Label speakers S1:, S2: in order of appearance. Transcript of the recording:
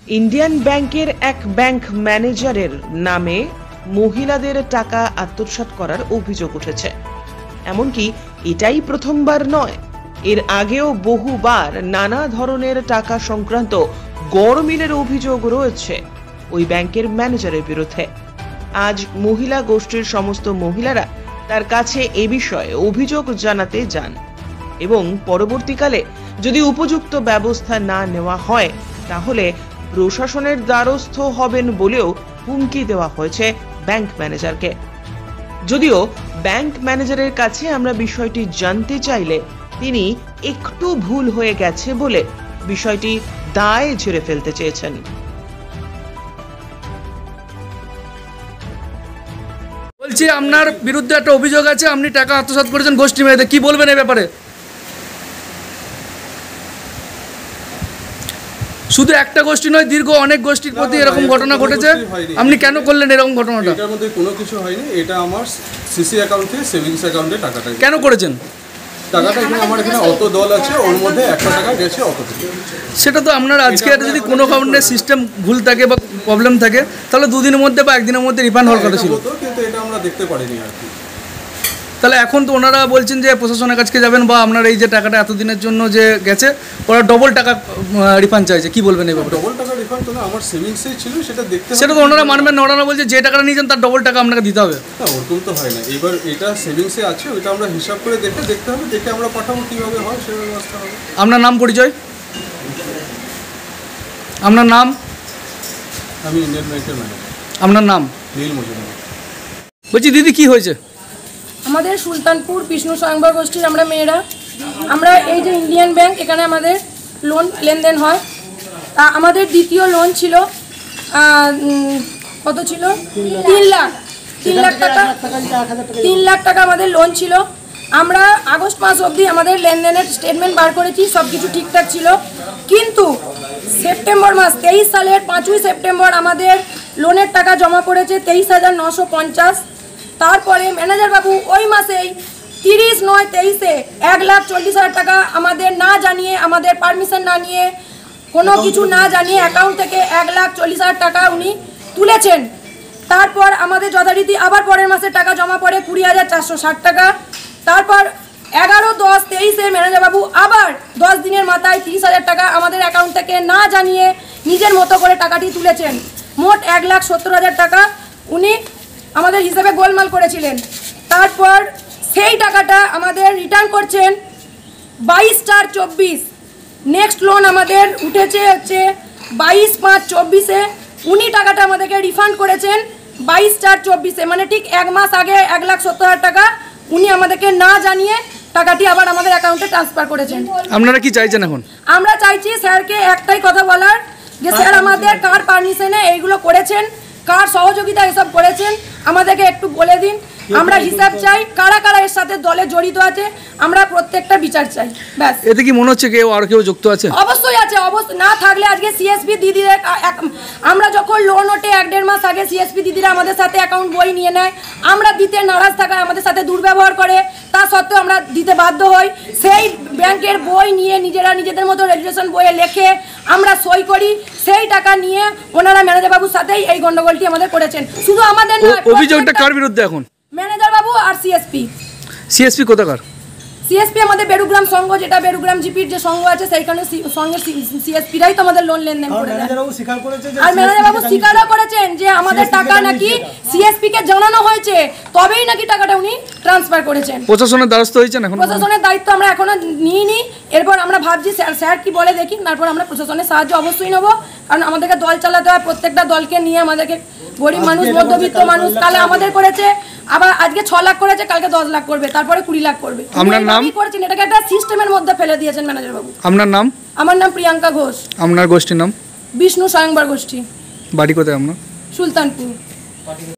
S1: Indian ব্যাংকের এক bank ম্যানেজারের নামে মহিলাদের টাকা আত্মসাৎ করার অভিযোগ উঠেছে। এমনকি এটাই প্রথমবার নয়, এর আগেও বহুবার নানা ধরনের টাকা সংক্রান্ত গড়মিলের অভিযোগ রয়েছে ওই ব্যাংকের ম্যানেজারের বিরুদ্ধে। আজ মহিলা গোষ্ঠীর সমস্ত মহিলারা তার কাছে এ বিষয়ে অভিযোগ জানাতে যান এবং পরবর্তীকালে যদি উপযুক্ত ব্যবস্থা না নেওয়া হয় তাহলে প্রশাসনের দ্বারস্থ হবেন বলেও হুমকি দেওয়া হয়েছে ব্যাংক ম্যানেজারকে। যদিও ব্যাংক ম্যানেজারের কাছে আমরা বিষয়টি জানতে চাইলে তিনি একটু ভুল হয়ে গেছে বলে বিষয়টি দায় ঝেড়ে ফেলতে চেয়েছেন।
S2: বলছি, আপনার বিরুদ্ধে একটা অভিযোগ আছে, আপনি টাকা আত্মসাৎ করেছেন গোষ্ঠী মেয়েদের, কি বলবেন এই ব্যাপারে? শুধু একটা গোষ্ঠী নয়, দীর্ঘ অনেক গোষ্ঠীর প্রতি এরকম ঘটনা ঘটেছে, আপনি কেন করলেন এরকম ঘটনাটা?
S3: এটার মধ্যে কোনো কিছু হয়নি, এটা আমার সিসি অ্যাকাউন্ট থেকে সেভিংস অ্যাকাউন্টে টাকাটা। কেন
S2: করেছেন
S3: টাকাটা? এখানে আমার এখানে অত দল আছে, ওর মধ্যে একটা টাকা গেছে অত থেকে।
S2: সেটা তো আপনার আজকে যদি কোনো কারণে সিস্টেম ভুল থাকে বা প্রবলেম থাকে তাহলে দুদিনের মধ্যে বা একদিনের মধ্যে রিফান্ড হওয়ার কথা ছিল,
S3: কিন্তু এটা আমরা দেখতে পারিনি আর কি।
S2: তাহলে এখন তো ওনারা বলছেন যে প্রশাসনের কাছে যাবেন বা আপনার এই যে টাকাটা এতদিনের জন্য যে গেছে ওরা ডবল টাকা রিফান্ড চাইছে, কি বলবেন এই ব্যাপারে?
S3: ডবল টাকা রিফান্ড তো না, আমার সেভিংসেই ছিল,
S2: সেটা তো ওনারা মানবেন না। ওনারা বলছে যে টাকাটা নিয়েছেন তার ডবল টাকা আপনাকে দিতে হবে।
S3: না, ওরকম তো হয় না। এবার এটা সেভিংসে আছে, ওইটা আমরা হিসাব করে দেখতে হবে, দেখে আমরা পাঠাবো, কীভাবে হয় সে ব্যবস্থা হবে।
S2: আপনার নাম পরিচয়? আপনার নাম?
S3: আমি ইন্ডিয়ান ব্যাংকের ম্যানেজার।
S2: আপনার নাম?
S3: নীল মজুমদার।
S2: বলছি দিদি, কি হয়েছে?
S4: আমাদের সুলতানপুর বিষ্ণু স্বয়ংবর গোষ্ঠীর আমরা মেয়েরা, আমরা এই যে ইন্ডিয়ান ব্যাংক, এখানে আমাদের লোন লেনদেন হয়। আমাদের দ্বিতীয় লোন ছিল, কত ছিল? 3 লাখ টাকা আমাদের লোন ছিল। আমরা আগস্ট মাস অবধি আমাদের লেনদেনের স্টেটমেন্ট বার করেছি, সব কিছু ঠিকঠাক ছিল। কিন্তু সেপ্টেম্বর মাস 23 সালের 5ই সেপ্টেম্বর আমাদের লোনের টাকা জমা পড়েছে 23,950। তারপরে ম্যানেজার বাবু ওই মাসেই 30/9/23-এ 1,40,000 টাকা আমাদের না জানিয়ে, আমাদের পারমিশন না নিয়ে, কোনো কিছু না জানিয়ে অ্যাকাউন্ট থেকে 1,40,000 টাকা উনি তুলেছেন। তারপর আমাদের যথারীতি আবার পরের মাসে টাকা জমা পড়ে 20,460 টাকা। তারপর 11/10/23-এ ম্যানেজার বাবু আবার 10 দিনের মাথায় 30,000 টাকা আমাদের অ্যাকাউন্ট থেকে না জানিয়ে নিজের মতো করে টাকাটি তুলেছেন। মোট 1,70,000 টাকা উনি আমাদের হিসাবে গোলমাল করেছিলেন। তারপর সেই টাকাটা আমাদের রিটার্ন করছেন 22/4/24। নেক্সট লোন আমাদের উঠেছে হচ্ছে 22/5/24-এ। উনি টাকাটা আমাদেরকে রিফান্ড করেছেন 22/4/24-এ, মানে ঠিক 1 মাস আগে 1,70,000 টাকা উনি আমাদেরকে না জানিয়ে টাকাটি আবার আমাদের অ্যাকাউন্টে ট্রান্সফার করেছেন।
S2: আপনারা কি চাইছেন এখন?
S4: আমরা চাইছি স্যারকে একটাই কথা বলার, যে স্যার আমাদের কার পারমিশনে এইগুলো করেছেন, কার সহযোগিতা এসব করেছেন, আমাদেরকে একটু বলে দিন। আমরা হিসাব চাই, কারা কারা এর সাথে দলে জড়িত আছে, আমরা প্রত্যেকটা বিচার চাই। ব্যাস।
S2: এতে কি মনে হচ্ছে কেউ আর কেউ যুক্ত আছে?
S4: অবশ্যই আছে, অবশ্যই। না থাকলে আজকে সিএসপি দিদিরা, আমরা যখন লোন ওঠে 1-1.5 মাস আগে সিএসপি দিদিরা আমাদের সাথে অ্যাকাউন্ট বই নিয়ে নেয়, আমরা দিতে নারাজ থাকায় আমাদের সাথে দুর্ব্যবহার করে, তা সত্ত্বেও আমরা দিতে বাধ্য হই। সেই ব্যাংকের বই নিয়ে নিজেরা নিজেদের মতো রেজিস্ট্রেশন বইয়ে লেখে আমরা সই করি, সেই টাকা নিয়ে ওনারা ম্যানেজার বাবুর সাথেই এই গন্ডগোলটি আমাদের করেছেন। শুধু আমাদের নয়,
S2: অভিযোগটা কার বিরুদ্ধে এখন?
S4: ম্যানেজার বাবু আর সিএসপি।
S2: সিএসপি কোথাকার?
S4: সিএসপি আমাদের বেরুগ্রাম সংঘ, যেটা বেরুগ্রাম জিপির যে সংঘ আছে সেইখানে সঙ্গে সিএসপিরাই তো আমাদের লোন লেনদেন করে দেয়। আর ম্যানেজার বাবু স্বীকারও করেছেন যে আমাদের টাকা নাকি সিএসপি কে জানানো হয়েছে, তবেই নাকি টাকাটা উনি ট্রান্সফার করেছেন।
S2: প্রশাসনের দ্বারস্থ হয়েছেন এখন?
S4: প্রশাসনের দায়িত্ব আমরা এখনো নিইনি। এরপর আমরা ভাবছি স্যার কি বলে দেখি, তারপর আমরা প্রশাসনের সাহায্য অবশ্যই নেবো। কারণ আমাদেরকে দল চালাতে হয়, প্রত্যেকটা দলকে নিয়ে আমাদেরকে, গরিব মানুষ, মধ্যবিত্ত মানুষ, কালে আমাদের করেছে, আবার আজকে 6 লাখ করেছে, কালকে 10 লাখ করবে, তারপরে 20 লাখ করবে।
S2: আপনার নাম?
S4: করেছেন এটাকে একটা সিস্টেমের মধ্যে ফেলে দিয়েছেন ম্যানেজার বাবু।
S2: আপনার নাম?
S4: আমার নাম প্রিয়াঙ্কা ঘোষ।
S2: আপনার গোষ্ঠীর নাম?
S4: বিষ্ণু স্বয়ংবর গোষ্ঠী।
S2: বাড়ি কোথায় আপনার?
S4: সুলতানপুর।